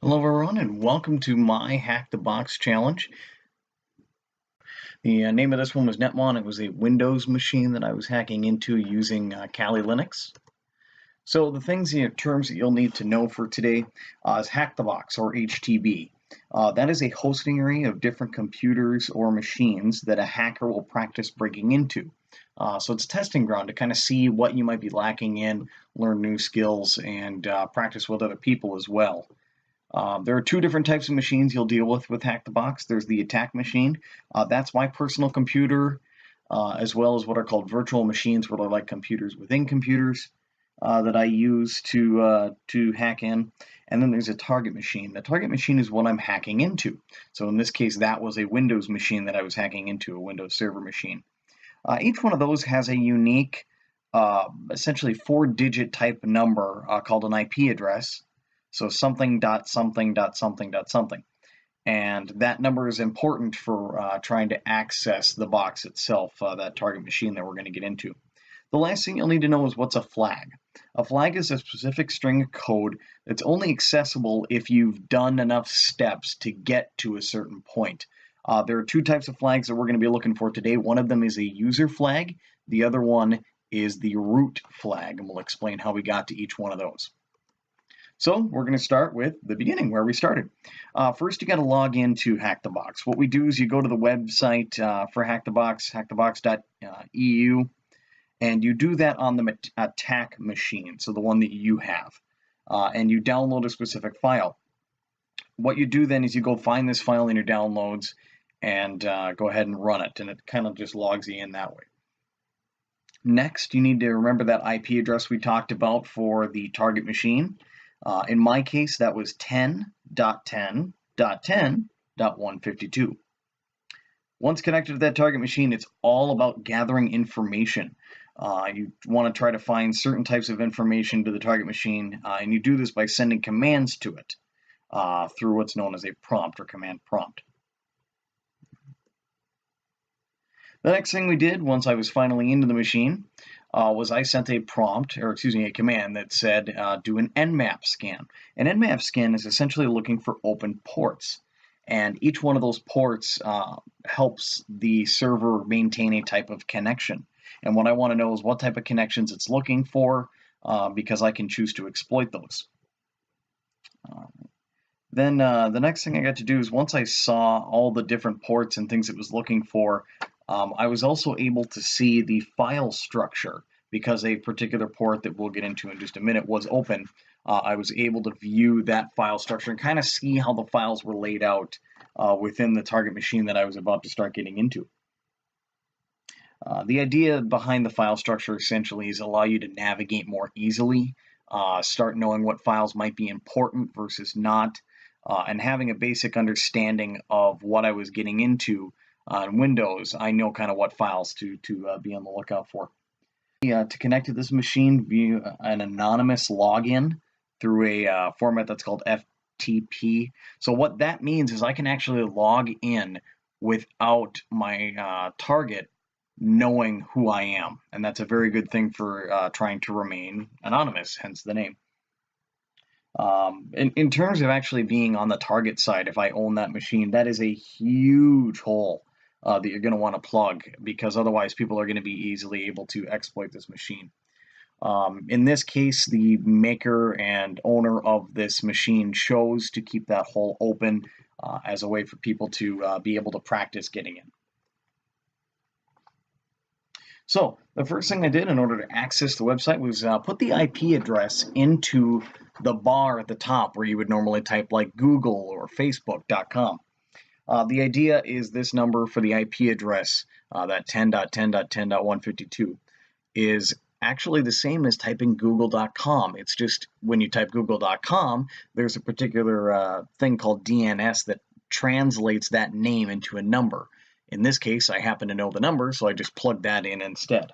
Hello everyone and welcome to my Hack the Box challenge. The name of this one was Netmon. It was a Windows machine that I was hacking into using Kali Linux. So the things, terms that you'll need to know for today is Hack the Box, or HTB. That is a hosting area of different computers or machines that a hacker will practice breaking into. So it's a testing ground to kind of see what you might be lacking in, learn new skills, and practice with other people as well. There are two different types of machines you'll deal with Hack the Box. There's the attack machine. That's my personal computer, as well as what are called virtual machines, where they're like computers within computers that I use to hack in. And then there's a target machine. The target machine is what I'm hacking into. So in this case, that was a Windows machine that I was hacking into, a Windows Server machine. Each one of those has a unique, essentially 4-digit type number called an IP address. So something dot something dot something dot something. And that number is important for trying to access the box itself, that target machine that we're going to get into. The last thing you'll need to know is what's a flag. A flag is a specific string of code that's only accessible if you've done enough steps to get to a certain point. There are two types of flags that we're going to be looking for today. One of them is a user flag. The other one is the root flag, and we'll explain how we got to each one of those. So we're going to start with the beginning, where we started. First, you got to log into Hack the Box. What we do is you go to the website for Hack the Box, hackthebox.eu, and you do that on the attack machine, so the one that you have, and you download a specific file. What you do then is you go find this file in your downloads and go ahead and run it, and it kind of just logs you in that way. Next, you need to remember that IP address we talked about for the target machine. In my case, that was 10.10.10.152. Once connected to that target machine, it's all about gathering information. You want to try to find certain types of information to the target machine, and you do this by sending commands to it through what's known as a prompt or command prompt. The next thing we did once I was finally into the machine was I sent a prompt, or excuse me, a command that said do an Nmap scan. An Nmap scan is essentially looking for open ports, and each one of those ports helps the server maintain a type of connection. And what I want to know is what type of connections it's looking for, because I can choose to exploit those. Then the next thing I got to do is once I saw all the different ports and things it was looking for, I was also able to see the file structure because a particular port that we'll get into in just a minute was open. I was able to view that file structure and kind of see how the files were laid out within the target machine that I was about to start getting into. The idea behind the file structure essentially is allow you to navigate more easily, start knowing what files might be important versus not, and having a basic understanding of what I was getting into on Windows. I know kind of what files to be on the lookout for. To connect to this machine via an anonymous login through a format that's called FTP. So what that means is I can actually log in without my target knowing who I am, and that's a very good thing for trying to remain anonymous, hence the name. In terms of actually being on the target side, if I own that machine, that is a huge hole that you're going to want to plug, because otherwise people are going to be easily able to exploit this machine. In this case, the maker and owner of this machine chose to keep that hole open as a way for people to be able to practice getting in. So the first thing I did in order to access the website was put the IP address into the bar at the top where you would normally type like Google or Facebook.com. The idea is this number for the IP address, that 10.10.10.152, is actually the same as typing google.com. It's just when you type google.com, there's a particular thing called DNS that translates that name into a number. In this case, I happen to know the number, so I just plugged that in instead.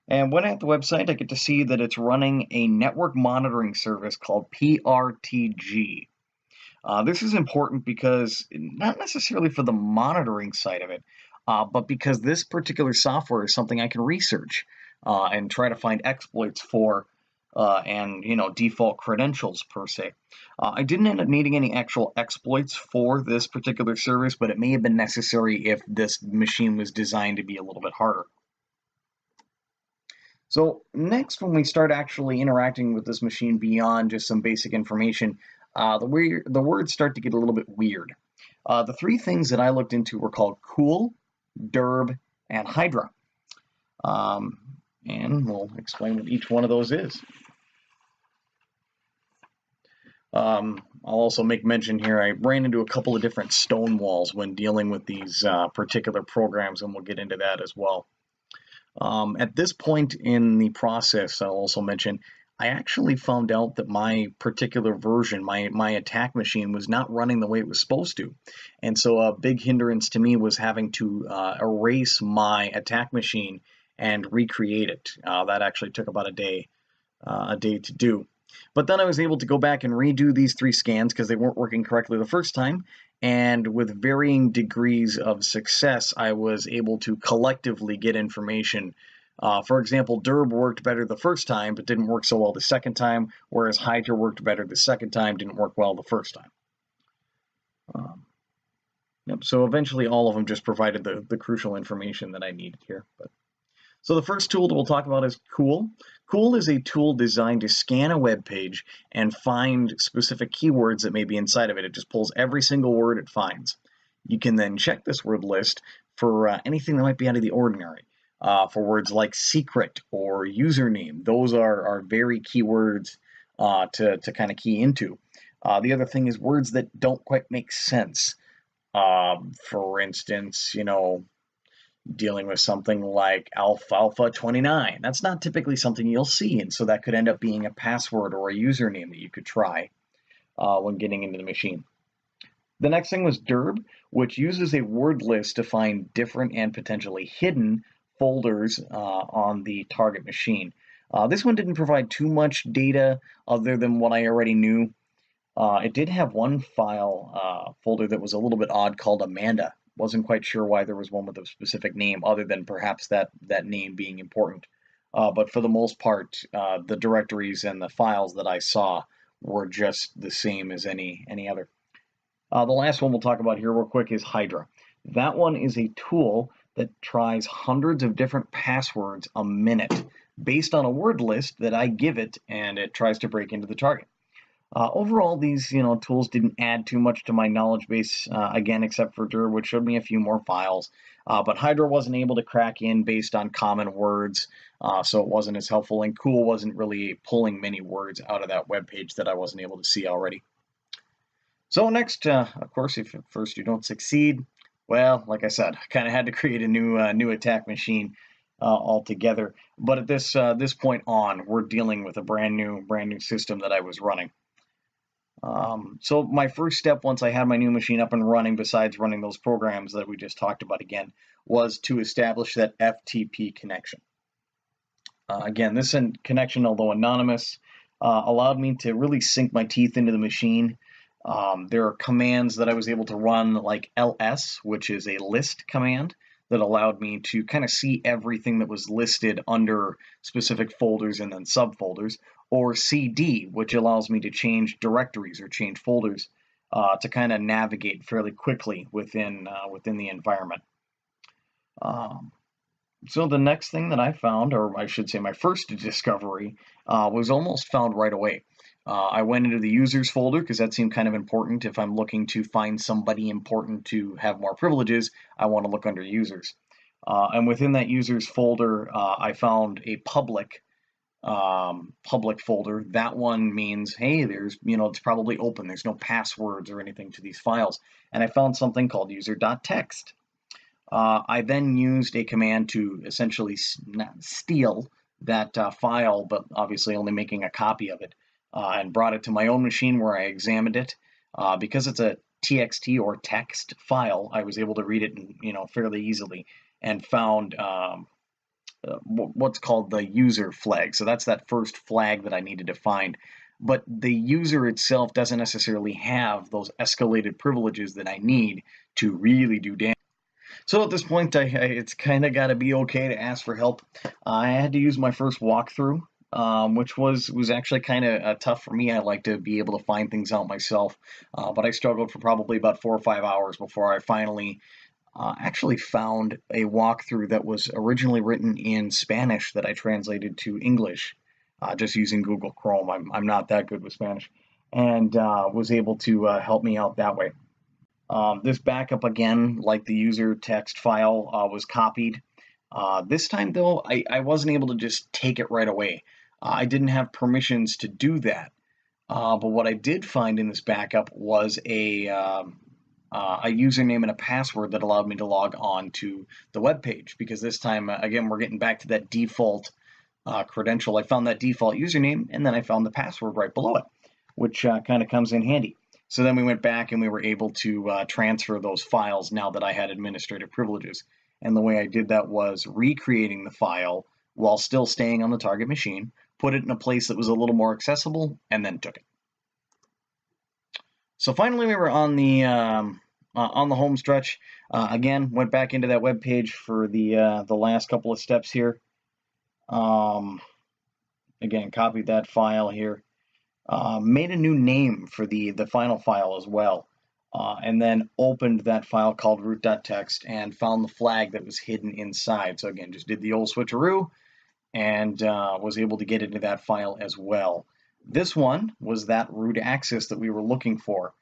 And when at the website, I get to see that it's running a network monitoring service called PRTG. This is important because, not necessarily for the monitoring side of it, but because this particular software is something I can research and try to find exploits for and default credentials per se. I didn't end up needing any actual exploits for this particular service, but it may have been necessary if this machine was designed to be a little bit harder. So next, when we start actually interacting with this machine beyond just some basic information, the words start to get a little bit weird. The three things that I looked into were called cool, derb, and hydra. And we'll explain what each one of those is. I'll also make mention here, I ran into a couple of different stone walls when dealing with these particular programs, and we'll get into that as well. At this point in the process, I'll also mention, I actually found out that my particular version, my attack machine, was not running the way it was supposed to. And so a big hindrance to me was having to erase my attack machine and recreate it. That actually took about a day to do. But then I was able to go back and redo these 3 scans because they weren't working correctly the first time. And with varying degrees of success, I was able to collectively get information. For example, derb worked better the first time, but didn't work so well the second time, whereas hydra worked better the second time, didn't work well the first time. Yep. So eventually all of them just provided the crucial information that I needed here. So the first tool that we'll talk about is Cool. Cool is a tool designed to scan a web page and find specific keywords that may be inside of it. It just pulls every single word it finds. You can then check this word list for anything that might be out of the ordinary. For words like secret or username, those are very key words to kind of key into. The other thing is words that don't quite make sense. For instance, dealing with something like alfalfa 29. That's not typically something you'll see, and so that could end up being a password or a username that you could try when getting into the machine. The next thing was derb, which uses a word list to find different and potentially hidden folders on the target machine. This one didn't provide too much data other than what I already knew. It did have one file folder that was a little bit odd called Amanda. Wasn't quite sure why there was one with a specific name other than perhaps that name being important. But for the most part, the directories and the files that I saw were just the same as any other. The last one we'll talk about here real quick is Hydra. That one is a tool that tries hundreds of different passwords a minute based on a word list that I give it, and it tries to break into the target. Overall, these tools didn't add too much to my knowledge base, again, except for derb, which showed me a few more files. But Hydra wasn't able to crack in based on common words, so it wasn't as helpful. And Cool wasn't really pulling many words out of that web page that I wasn't able to see already. So next, of course, if at first you don't succeed, well, like I said, I kind of had to create a new attack machine altogether. But at this point on, we're dealing with a brand new system that I was running. So my first step once I had my new machine up and running, besides running those programs that we just talked about again, was to establish that FTP connection. Again, this connection, although anonymous, allowed me to really sink my teeth into the machine. There are commands that I was able to run like ls, which is a list command that allowed me to kind of see everything that was listed under specific folders and then subfolders, or cd, which allows me to change directories or change folders to kind of navigate fairly quickly within the environment. So the next thing that I found, or I should say my first discovery, was almost found right away. I went into the users folder because that seemed kind of important. If I'm looking to find somebody important to have more privileges, I want to look under users. And within that users folder, I found a public folder. That one means, hey, there's, it's probably open. There's no passwords or anything to these files. And I found something called user.txt. I then used a command to essentially steal that file, but obviously only making a copy of it, and brought it to my own machine where I examined it. Because it's a TXT or text file, I was able to read it, fairly easily, and found what's called the user flag. So that's that first flag that I needed to find. But the user itself doesn't necessarily have those escalated privileges that I need to really do damage. So at this point, it's kind of got to be okay to ask for help. I had to use my first walkthrough which was actually kind of tough for me. I like to be able to find things out myself, but I struggled for probably about 4 or 5 hours before I finally actually found a walkthrough that was originally written in Spanish that I translated to English, just using Google Chrome. I'm not that good with Spanish, and was able to help me out that way. This backup again, like the user text file, was copied. This time though, I wasn't able to just take it right away. I didn't have permissions to do that. But what I did find in this backup was a username and a password that allowed me to log on to the web page, because this time, again, we're getting back to that default credential. I found that default username, and then I found the password right below it, which kind of comes in handy. So then we went back and we were able to transfer those files now that I had administrative privileges. And the way I did that was recreating the file while still staying on the target machine, put it in a place that was a little more accessible, and then took it. So finally, we were on the home stretch. Again, went back into that web page for the last couple of steps here. Again, copied that file here. Made a new name for the final file as well, and then opened that file called root.txt and found the flag that was hidden inside. So again, just did the old switcheroo and was able to get into that file as well. This one was that root access that we were looking for.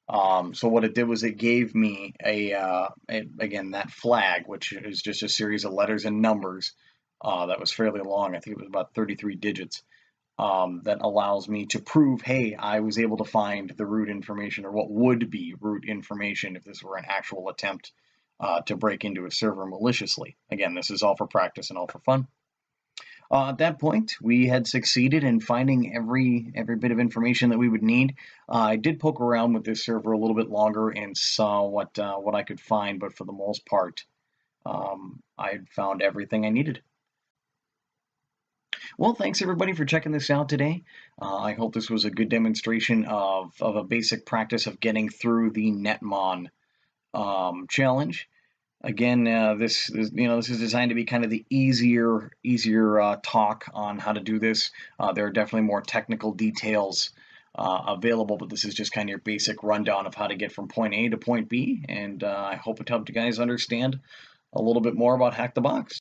So what it did was it gave me again, that flag, which is just a series of letters and numbers that was fairly long. I think it was about 33 digits. That allows me to prove, hey, I was able to find the root information, or what would be root information if this were an actual attempt to break into a server maliciously. Again, this is all for practice and all for fun. At that point, we had succeeded in finding every bit of information that we would need. I did poke around with this server a little bit longer and saw what I could find, but for the most part, I had found everything I needed. Well, thanks everybody for checking this out today. I hope this was a good demonstration of a basic practice of getting through the Netmon challenge. Again, this is designed to be kind of the easier talk on how to do this. There are definitely more technical details available, but this is just kind of your basic rundown of how to get from point A to point B, and I hope it helped you guys understand a little bit more about Hack the Box.